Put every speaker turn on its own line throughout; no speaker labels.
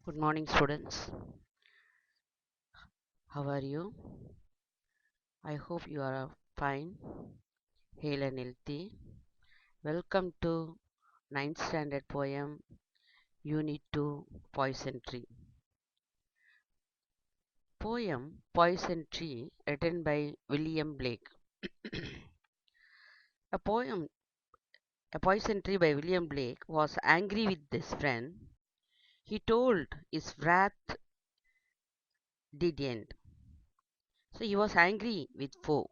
Good morning, students. How are you? I hope you are fine, hale and healthy. Welcome to 9th standard poem, Unit 2, Poison Tree. Poem Poison Tree, written by William Blake. A poem, A Poison Tree by William Blake was angry with his friend. He told his wrath did end. So he was angry with foe.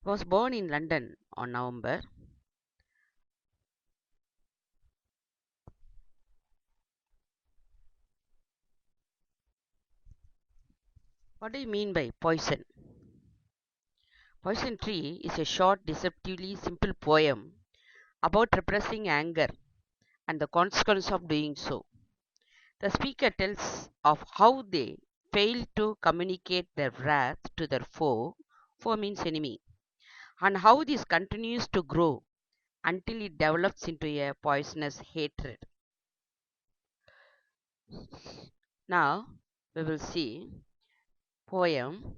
He was born in London on November. What do you mean by poison? Poison Tree is a short, deceptively simple poem about repressing anger and the consequence of doing so. The speaker tells of how they fail to communicate their wrath to their foe means enemy, and how this continues to grow until it develops into a poisonous hatred. Now we will see poem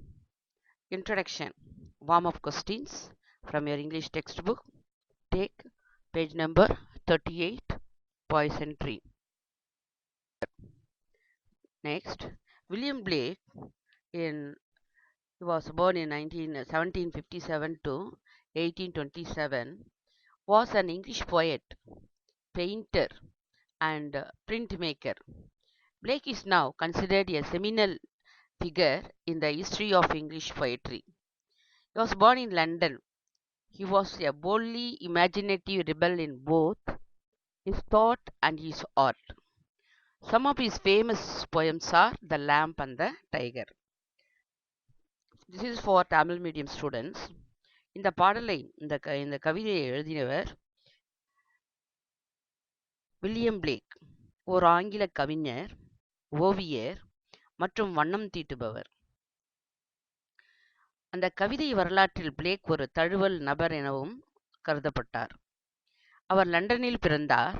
introduction, warm up questions from your English textbook. Take page number 38, Poison Tree. Next, William Blake, he was born in 1757 to 1827, was an English poet, painter, and printmaker. Blake is now considered a seminal figure in the history of English poetry. He was born in London. He was a boldly imaginative rebel in both his thought and his art. Some of his famous poems are The Lamp and the Tiger. This is for Tamil medium students. இந்த பாடலை இந்த கவிதையை எழுதியவர் William Blake, ஓர் ஆங்கில கவிஞர், ஓவியர் மற்றும் வண்ணம் தீட்டுபவர். அந்த கவிதை வரலாற்றில் பிளேக் ஒரு தழுவல் நபர் எனவும் கருதப்பட்டார். அவர் லண்டனில் பிறந்தார்.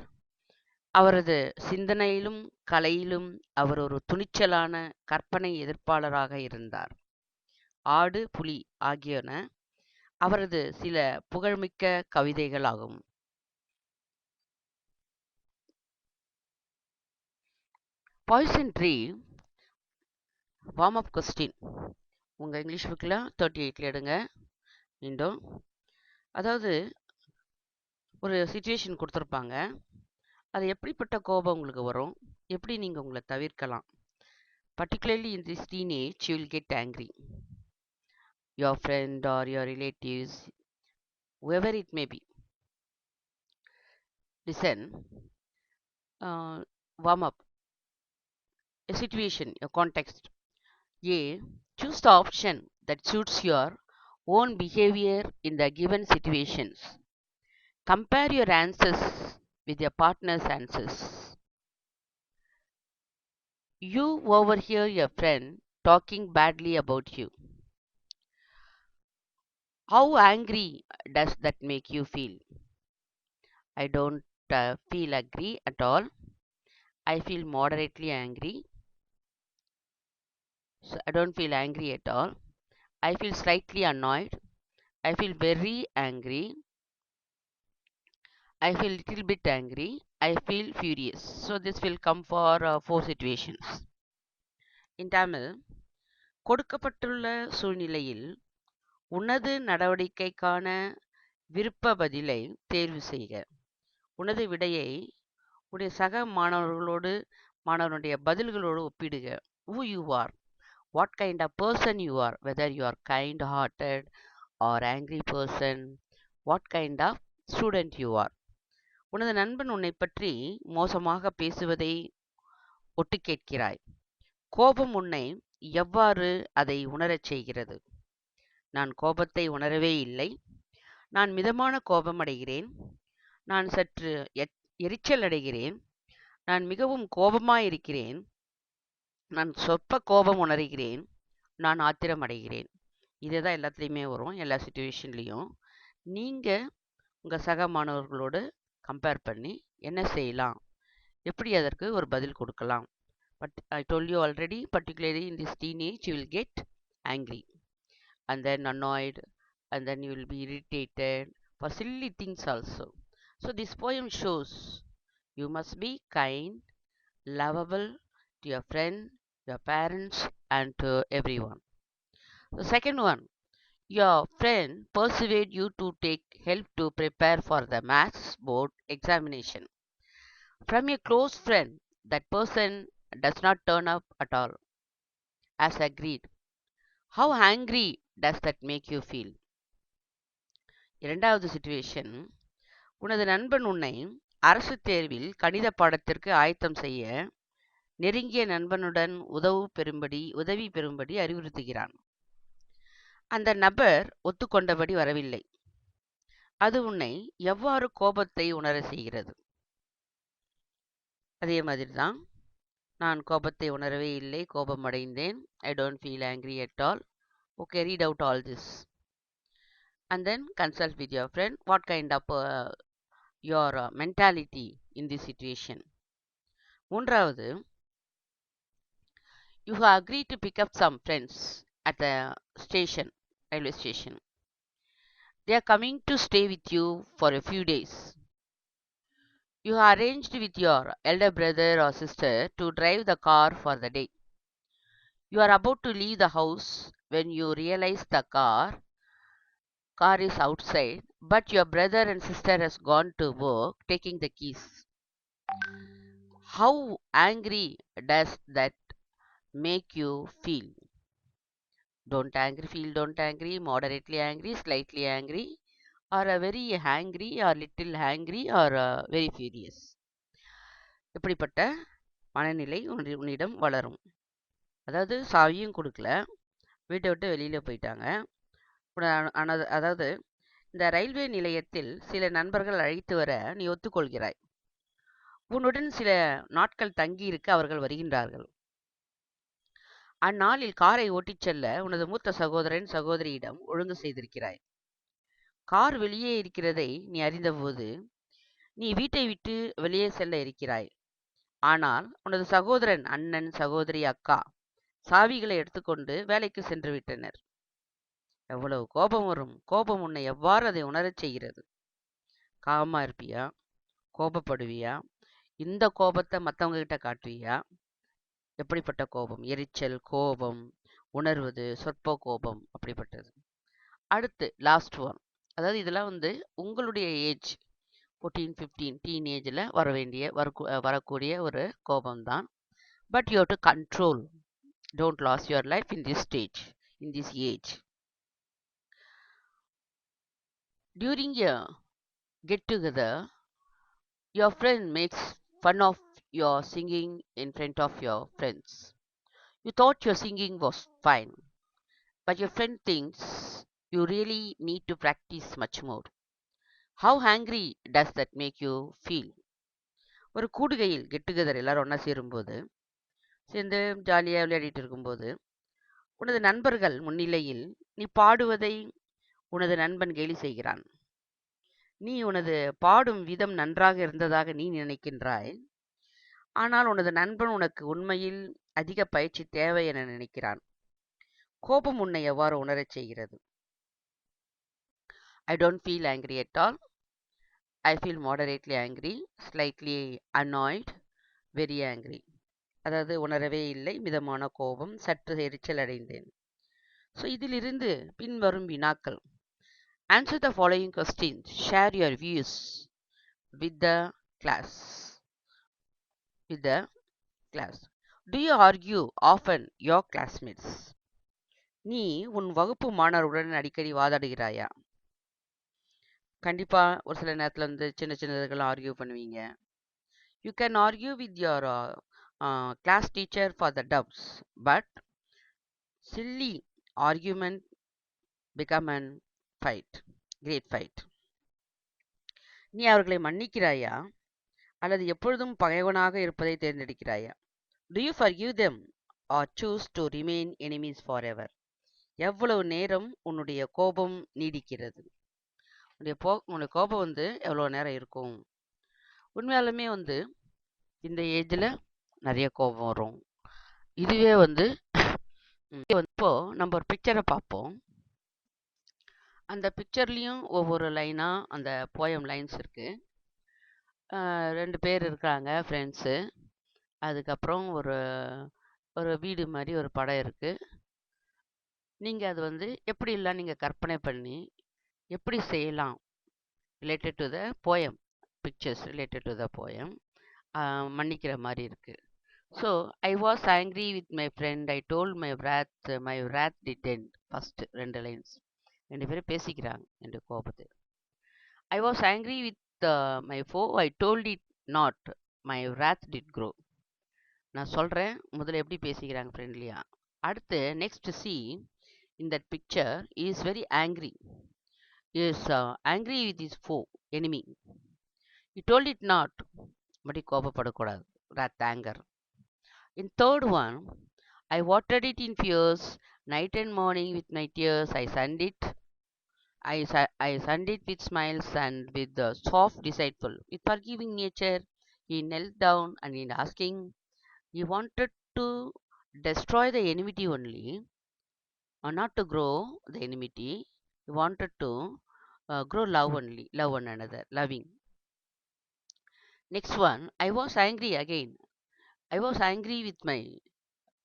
அவரது சிந்தனையிலும் கலையிலும் அவர் ஒரு துணிச்சலான கற்பனை எதிர்ப்பாளராக இருந்தார். ஆடு, புலி ஆகியன அவரது சில புகழ்மிக்க கவிதைகளாகும். Poison tree warm up question உங்கள் இங்கிலீஷ் புக்கில் 38ல் எடுங்க. மீண்டும் அதாவது ஒரு சுச்சுவேஷன் கொடுத்துருப்பாங்க. அது எப்படிப்பட்ட கோபம் உங்களுக்கு வரும், எப்படி நீங்கள் உங்களை தவிர்க்கலாம். Particularly in this teenage you will get angry. Your friend or your relatives, whoever it may be. Listen, warm up. A situation, a context. A. Choose the option that suits your own behavior in the given situations. Compare your answers with your partner's answers. You overhear your friend talking badly about you. How angry does that make you feel? I don't feel angry at all. I feel moderately angry. So I don't feel angry at all. I feel slightly annoyed. I feel very angry. I feel little bit angry. I feel furious. So this will come for 4 situations. In Tamil, கொடுக்கப்பட்டுள்ள சூழ்நிலையில் உனது நடவடிக்கைக்கான விருப்ப பதிலை தேர்வு செய்க. உனது விடையை உடைய சக மாணவனுடைய பதில்களோடு ஒப்பிடுக. Who you are, what kind of person you are, whether you are kind hearted or angry person, what kind of student you are. உனது நண்பன் உன்னை பற்றி மோசமாக பேசுவதை ஒட்டு கேட்கிறாய். கோபம் உன்னை எவ்வாறு அதை உணரச் செய்கிறது? நான் கோபத்தை உணரவே இல்லை. நான் மிதமான கோபம் அடைகிறேன். நான் சற்று எரிச்சல் அடைகிறேன். நான் மிகவும் கோபமாயிருக்கிறேன். நான் சொற்ப கோபம் உணர்கிறேன். நான் ஆத்திரம் அடைகிறேன். இதுதான் எல்லாத்துலேயுமே வரும், எல்லா சுச்சுவேஷன்லேயும். நீங்கள் உங்கள் சக மாணவர்களோடு கம்பேர் பண்ணி என்ன செய்யலாம், எப்படி அதற்கு ஒரு பதில் கொடுக்கலாம்? But I told you already, particularly in this teenage, you will get angry and then annoyed and then you will be irritated for silly things also. So this poem shows you must be kind, lovable to your friend, your parents, and to everyone. The second one, your friend persuade you to take help to prepare for the maths board examination. From a close friend, that person does not turn up at all, as agreed. How angry does that make you feel? இரண்டாவது situation, உனது நண்பன் உன்னை அரசு தேர்வில் கணித பாடத்திற்கு ஆயத்தம் செய்ய நெருங்கிய நண்பனுடன் உதவி பெறும்படி அறிவுறுத்துகிறான். அந்த நபர் ஒத்துக்கொண்டபடி வரவில்லை. அது உன்னை எவ்வாறு கோபத்தை உணர செய்கிறது? அதே மாதிரி தான், நான் கோபத்தை உணரவே இல்லை, கோபம் அடைந்தேன். I don't feel angry at all. Okay, read out all this. And then consult with your friend what kind of your mentality in this situation. மூன்றாவது, you have agreed to pick up some friends at the station, railway station. They are coming to stay with you for a few days. You have arranged with your elder brother or sister to drive the car for the day. You are about to leave the house when you realize the car is outside, but your brother and sister has gone to work taking the keys. How angry does that make you feel? Don't angry, moderately angry, slightly angry, or a very angry, or little angry, or very furious. இப்படிப்பட்ட மனநிலை உன்னிடம் வளரும். அதாவது சாவியும் கொடுக்கல, வீட்டை விட்டு வெளியில் போயிட்டாங்க. அதாவது இந்த ரயில்வே நிலையத்தில் சில நண்பர்கள் அழைத்து வர நீ ஒத்துக்கொள்கிறாய். உன்னுடன் சில நாட்கள் தங்கியிருக்க அவர்கள் வருகின்றார்கள். அந்நாளில் காரை ஓட்டிச் செல்ல உனது மூத்த சகோதரன் சகோதரியிடம் ஒழுங்கு செய்திருக்கிறாய். கார் வெளியே இருக்கிறதை நீ அறிந்தபோது நீ வீட்டை விட்டு வெளியே செல்ல இருக்கிறாய். ஆனால் உனது சகோதரன், அண்ணன், சகோதரி, அக்கா சாவிகளை எடுத்துக்கொண்டு வேலைக்கு சென்று விட்டனர். எவ்வளவு கோபம் வரும்? கோபம் உன்னை எவ்வாறு அதை உணரச் செய்கிறது? காமா இருப்பியா? கோபப்படுவியா? இந்த கோபத்தை மற்றவங்க கிட்ட காட்டுவியா? எப்படிப்பட்ட கோபம்? எரிச்சல், கோபம், உணர்வது, சொற்ப கோபம், அப்படிப்பட்டது. அடுத்து லாஸ்ட் ஒன், அதாவது இதெல்லாம் உங்களுடைய ஏஜ் 14-15 டீனேஜில் வரக்கூடிய ஒரு கோபம்தான். But you have to control. Don't lose your life in this stage, in this age. During a get-together, your friend makes fun of your singing in front of your friends. You thought your singing was fine, but your friend thinks you really need to practice much more. How angry does that make you feel? ஒரு கூடுகையில் கெட்டுகெதர் எல்லாரும் ஒன்றா சேர்ந்து ஜாலியாக விளையாடிட்டு இருக்கும்போது உனது நண்பர்கள் முன்னிலையில் நீ பாடுவதை உனது நண்பன் கேலி செய்கிறான். நீ உனது பாடும் விதம் நன்றாக இருந்ததாக நீ நினைக்கின்றாய். ஆனால் உனது நண்பன் உனக்கு உண்மையில் அதிக பயிற்சி தேவை என நினைக்கிறான். கோபம் உன்னை எவ்வாறு உணரச் செய்கிறது? I don't feel angry at all. I feel moderately angry, slightly annoyed, very angry. அதாவது உணரவே இல்லை, மிதமான கோபம், சற்று எரிச்சல் அடைந்தேன். ஸோ இதிலிருந்து பின்வரும் வினாக்கள். Answer the following questions. Share your views with the class. Do you argue often your classmates? நீ உன் வகுப்பு மாணவருடன் அடிக்கடி வாதாடுகிறாயா? கண்டிப்பா ஒரு சில நேரத்துல சின்ன சின்னதுக்கெல்லாம் ஆர்கியூ பண்ணுவீங்க. You can argue with your class teacher for the doubts, but silly argument become an fight, great fight. நீ அவர்களை மன்னிக்கிறாயா அல்லது எப்பொழுதும் பகைவனாக இருப்பதை தேர்ந்தெடுக்கிறாயா? Do you forgive them or choose to remain enemies forever? எவ்வளவு நேரம் உன்னுடைய கோபம் நீடிக்கிறது? உன்னுடைய கோபம் எவ்வளவு நேரம் இருக்கும்? உண்மையாலுமே இந்த ஏஜில் நிறைய கோபம் வரும். இதுவே வந்து இப்போ நம்ம ஒரு பிக்சரை பார்ப்போம். அந்த பிக்சர்லேயும் ஒவ்வொரு லைனாக அந்த போயம் லைன்ஸ் இருக்குது. 2 பேர் இருக்கிறாங்க ஃப்ரெண்ட்ஸு. அதுக்கப்புறம் ஒரு ஒரு வீடு மாதிரி ஒரு படம் இருக்குது. நீங்கள் அது வந்து எப்படிலாம் நீங்கள் கற்பனை பண்ணி எப்படி செய்யலாம் related to the poem, pictures related to the poem மன்னிக்கிற மாதிரி இருக்குது. So I was angry with my friend, I told my wrath did end. First 2 lines 2 பேரும் பேசிக்கிறாங்க என்ற கோபத்தை. I was angry with my foe, I told it not, my wrath did grow. நான் சொல்கிறேன் முதல்ல எப்படி பேசிக்கிறாங்க ஃப்ரெண்ட்லியா. அடுத்து next C in that picture he is very angry. He is angry with his foe, enemy. He told it not, but he கோபப்படக்கூடாது, wrath, anger. In third one, I watered it in fears, night and morning with my tears. I sunned it with smiles and with the soft deceitful. With forgiving nature, he knelt down and in asking, he wanted to destroy the enmity only, or not to grow the enmity. He wanted to grow love only, love one another, loving. Next one, I was angry again. I was angry with my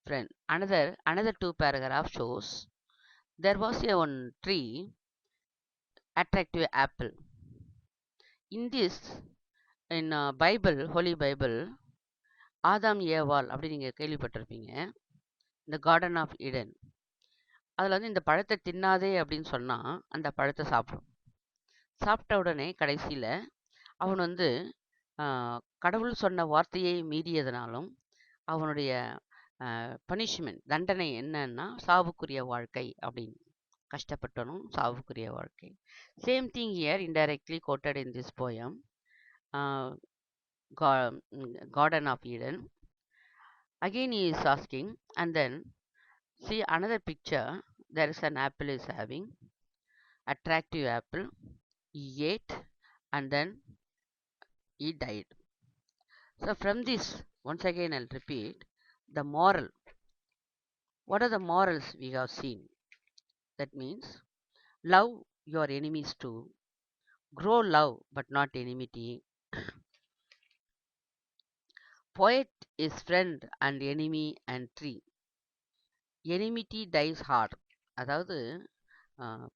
friend. Another 2 paragraph shows there was a one tree, attractive apple. In this, in Bible, Holy Bible, ஆதாம் ஏவாள் அப்படி நீங்கள் கேள்விப்பட்டிருப்பீங்க. இந்த garden of Eden, அதில் வந்து இந்த பழத்தை தின்னாதே அப்படின்னு சொன்னால் அந்த பழத்தை சாப்பிடும். சாப்பிட்ட உடனே கடைசியில் அவன் வந்து கடவுள் சொன்ன வார்த்தையை மீறியதுனாலும் அவனுடைய பனிஷ்மெண்ட், தண்டனை என்னன்னா சாவுக்குரிய வாழ்க்கை அப்படின்னு. கஷ்டப்பட்டனும் சாவுக்குரிய வாழ்க்கை. Same thing here, indirectly quoted in this poem, Garden of Eden. Again he is asking, and then see another picture, there is an apple is having, attractive apple, he ate and then he died. So from this, once again I'll repeat, the moral, what are the morals we have seen? That means love your enemies too, grow love but not enmity, poet is friend and enemy and tree, enmity dies hard. அதாவது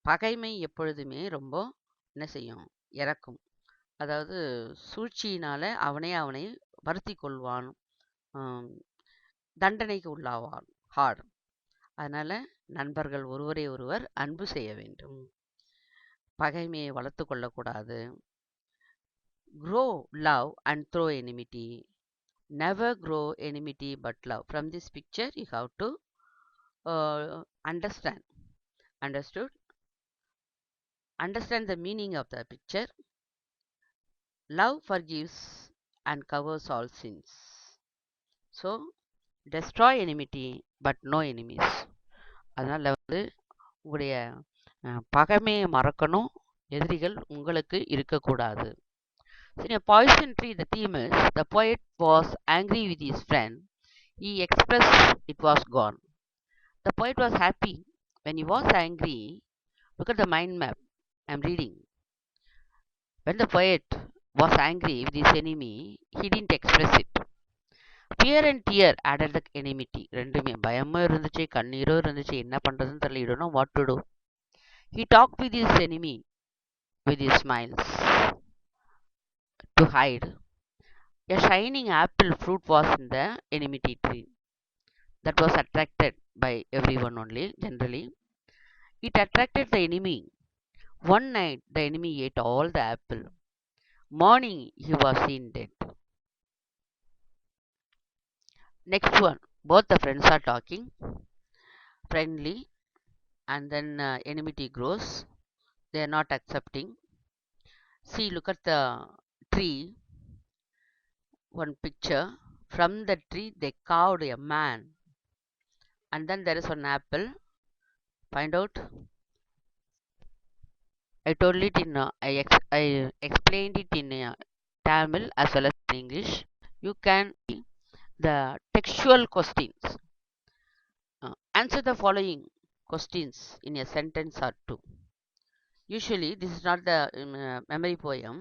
பகைமை எப்பொழுதுமே ரொம்ப என்ன செய்யும், இறக்கும். அதாவது சூழ்ச்சியினால் அவனை வருத்தி கொள்வான், தண்டனைக்கு உள்ளாவான், ஹார்ட். அதனால் நண்பர்கள் ஒருவரை ஒருவர் அன்பு செய்ய வேண்டும், பகைமையை வளர்த்து கொள்ளக்கூடாது. grow love and throw enmity, never grow enmity but love. From this picture you have to understand the meaning of the picture. Love forgives and covers all sins. So destroy enmity but no enemies. அதனால் வந்து உங்களுடைய பகைமையை மறக்கணும், எதிரிகள் உங்களுக்கு இருக்கக்கூடாது. So in a poison tree, the theme is the poet was angry with his friend. He expressed it was gone. The poet was happy when he was angry. Look at the mind map I'm reading. When the poet was angry with his enemy, he didn't express it. Fear and tear added the enmity. ரெண்டுமே பயமும் இருந்துச்சு, கண்ணீரும் இருந்துச்சு, என்ன பண்ணுறதுன்னு தெரியல, you don't know what to do. He talked with his enemy with his smiles to hide. A shining apple fruit was in the enmity tree. That was attracted by everyone only, generally. It attracted the enemy. One night the enemy ate all the apple. Morning he was seen dead. Next one, both the friends are talking, friendly, and then enmity grows. They are not accepting. See, look at the tree. One picture. From the tree they carved a man. And then there is one apple. Find out. I told it in, I explained it in Tamil as well as in English. You can the textual questions. Answer the following questions in a sentence or two. Usually, this is not the memory poem.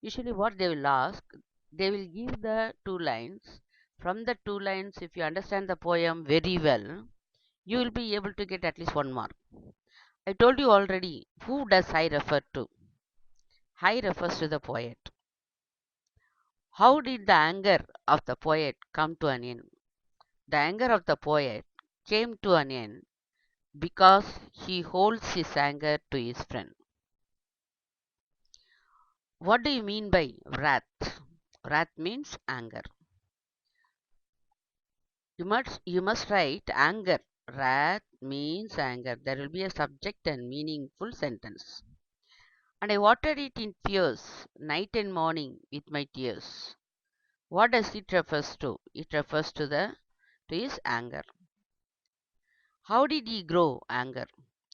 Usually, what they will ask, they will give the two lines. From the two lines, if you understand the poem very well, you will be able to get at least 1 mark. I told you already, who does I refer to? I refers to the poet. How did the anger of the poet come to an end? The anger of the poet came to an end because he holds his anger to his friend. What do you mean by wrath? Wrath means anger. You must write anger. Wrath means anger. There will be a subject and meaningful sentence. And I watered it in tears, night and morning with my tears. What does it refers to? It refers to his anger. How did he grow anger?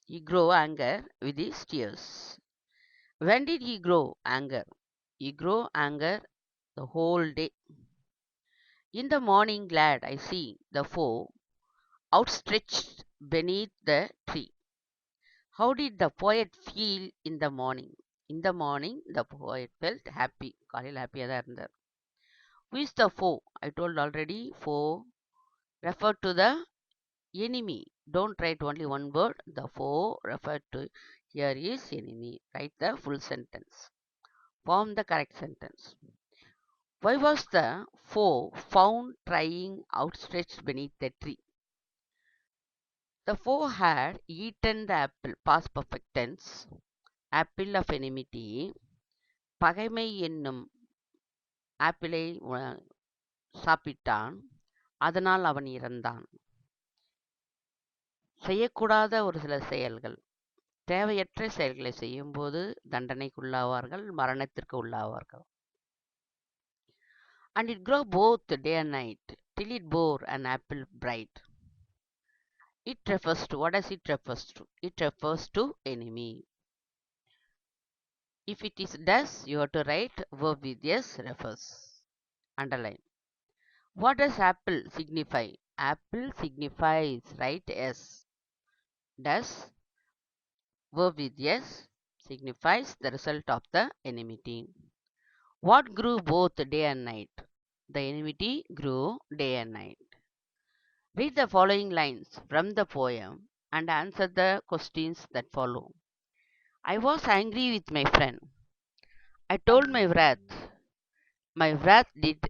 He grew anger with his tears. When did he grow anger? He grew anger the whole day. In the morning glad I see the foe outstretched beneath the tree. How did the poet feel in the morning? In the morning, the poet felt happy. காலையில் ஹாப்பியாக தான் இருந்தார். Who is the foe? I told already, foe refer to the enemy. Don't write only one word. The foe referred to here is enemy. Write the full sentence. Form the correct sentence. Why was the foe found trying outstretched beneath the tree? The foe had eaten the apple, past perfect tense, apple of enmity, பகைமை என்னும் ஆப்பிளை சாப்பிட்டான், அதனால் அவன் இறந்தான். செய்யக்கூடாத ஒரு சில செயல்கள், தேவையற்ற செயல்களை செய்யும்போது தண்டனைக்குள்ளாவார்கள், மரணத்திற்கு உள்ளாவார்கள். And it grew both day and night, till it bore an apple bright. It refers to, what does it refers to? It refers to enemy. If it is does, you have to write verb with yes refers. Underline. What does apple signify? Apple signifies, write S. Does, verb with yes, signifies the result of the enmity. What grew both day and night? The enmity grew day and night. Read the following lines from the poem and answer the questions that follow. I was angry with my friend. I told my wrath. My wrath did.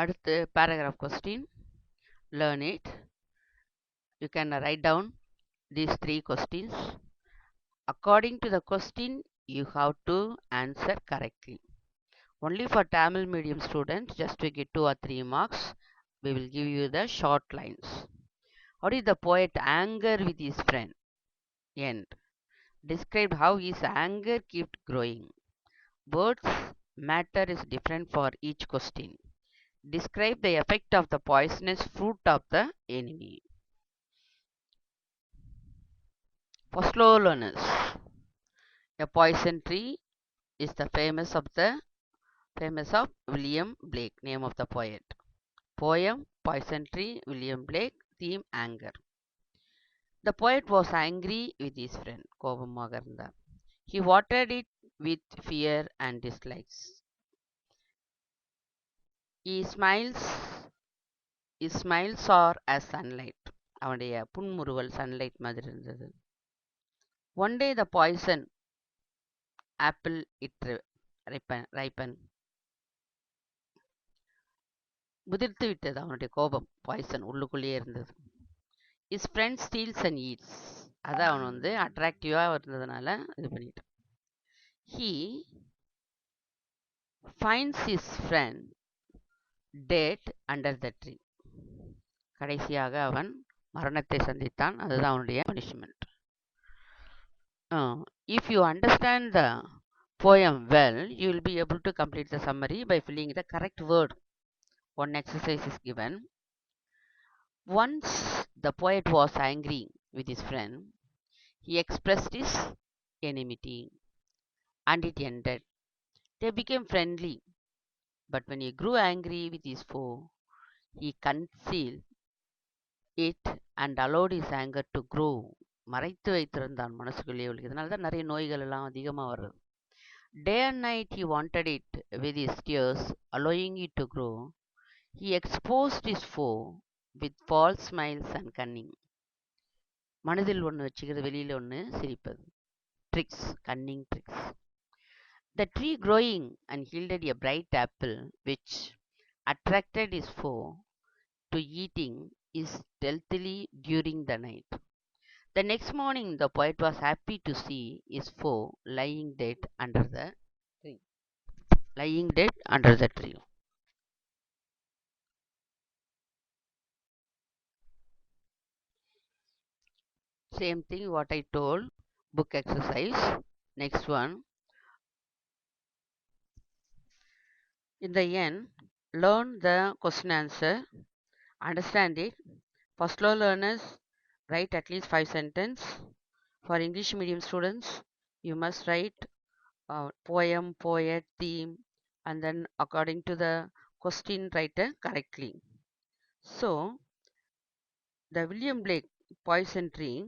அடுத்து paragraph question. Learn it. You can write down these 3 questions. According to the question, you have to answer correctly. Only for Tamil medium students, just to get 2 or 3 marks, we will give you the short lines. How did the poet anger with his friend? End. Described how his anger kept growing. Words matter is different for each question. Describe the effect of the poisonous fruit of the enemy. For slow learners, a poison tree is the famous of William Blake, name of the poet. Poem Poison Tree, William Blake. Theme anger. The poet was angry with his friend. கோபமாக இருந்தார். He watered it with fear and dislikes. His smiles are as sunlight. அவனுடைய புன்முறுவல் sunlight மாதிரி இருந்தது. One day the poison apple it ripen. முதிர்த்து விட்டது அவனுடைய கோபம். Poison உள்ளுக்குள்ளேயே இருந்தது. His friend steals and eats. அதான் அவன் வந்து அட்ராக்டிவாக இருந்ததுனால இது பண்ணிட்டான். He finds his friend dead under the tree. கடைசியாக அவன் மரணத்தை சந்தித்தான். அதுதான் அவனுடைய punishment. If you understand the poem well, you will be able to complete the summary by filling the correct word. One exercise is given. Once the poet was angry with his friend, he expressed his enmity and it ended. They became friendly, but when he grew angry with his foe, he concealed it and allowed his anger to grow. மறைத்து வைத்திருந்தான் மனசுக்குள்ளேயே ஒழிக்க. இதனால தான் நிறைய நோய்கள் எல்லாம் அதிகமாக வருது. Day and night he wanted it with his tears, allowing it to grow. He exposed his foe with false smiles and cunning. மனதில் ஒன்று வச்சுக்கிறது, வெளியில் ஒன்று சிரிப்பது. Tricks, cunning tricks. The tree growing and yielded a bright apple, which attracted his foe to eating is stealthily during the night. The next morning, the poet was happy to see his foe lying dead under the tree. Lying dead under the tree. Same thing what I told, book exercise. Next one. In the end, learn the question answer, understand it. For slow learners, write at least 5 sentences. For English medium students, you must write poem, poet, theme, and then according to the question, write correctly. So, the William Blake Poison Tree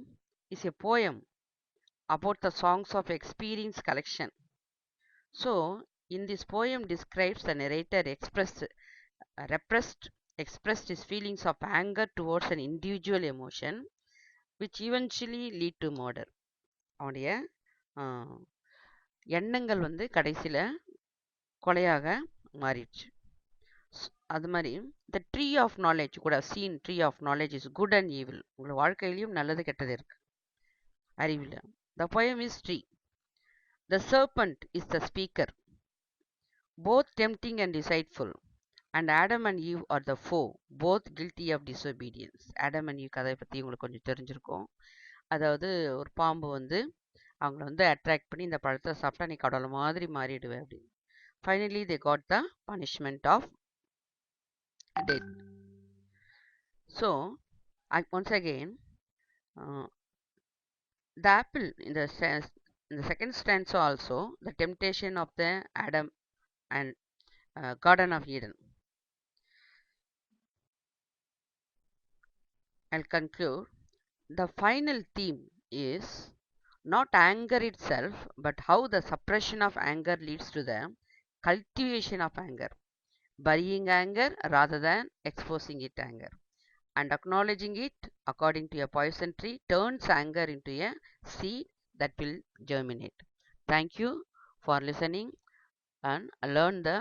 is a poem about the songs of experience collection. So, in this poem describes the narrator expressed his feelings of anger towards an individual emotion, which eventually lead to murder. அவனுடைய எண்ணங்கள் வந்து கடைசியில் கொலையாக மாறிடுச்சு. அது மாதிரி the tree of knowledge கூட seen tree of knowledge is good and evil. உங்கள் வாழ்க்கையிலையும் நல்லது கெட்டது இருக்கு அறிவில். த poem is tree. The serpent is the speaker, both tempting and deceitful. And Adam and Eve are the foe, both guilty of disobedience. Adam and Eve கதை பற்றி உங்களுக்கு கொஞ்சம் தெரிஞ்சிருக்கும். அதாவது ஒரு பாம்பு வந்து அவங்கள வந்து அட்ராக்ட் பண்ணி இந்த பழத்தை சாப்பிட்டா நீ கடவுள் மாதிரி மாறிடுவேன் அப்படின்னு. Finally, they got the punishment of death. So, once again, the apple in the second stanza also, the temptation of the Adam and Garden of Eden. I'll conclude. The final theme is not anger itself, but how the suppression of anger leads to the cultivation of anger. Burying anger rather than exposing it anger. And acknowledging it according to a poison tree turns anger into a seed that will germinate. Thank you for listening, and learn the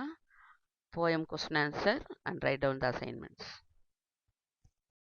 poem question answer and write down the assignments.